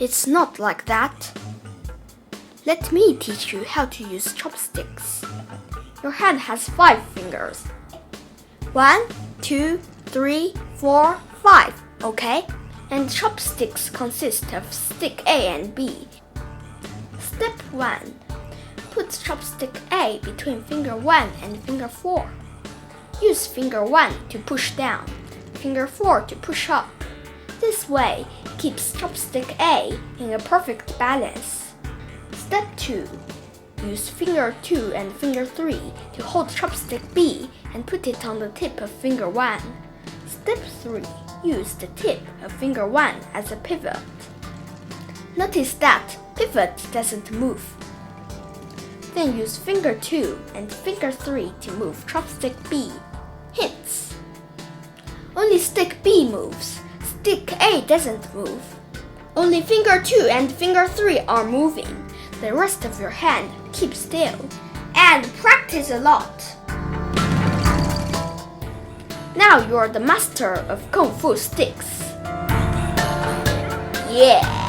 It's not like that. Let me teach you how to use chopsticks. Your hand has 5 fingers. 1, 2, 3, 4, 5, okay? And chopsticks consist of stick A and B. Step 1. Put chopstick A between finger 1 and finger 4. Use finger 1 to push down, finger 4 to push up. This way keeps chopstick A in a perfect balance. Step 2. Use finger 2 and finger 3 to hold chopstick B and put it on the tip of finger 1. Step 3. Use the tip of finger 1 as a pivot. Notice that pivot doesn't move. Then use finger 2 and finger 3 to move chopstick B. Hints: only stick B moves, stick A doesn't move. Only finger 2 and finger 3 are moving. The rest of your hand keep still. And practice a lot. Now you're the master of Kung Fu sticks. Yeah!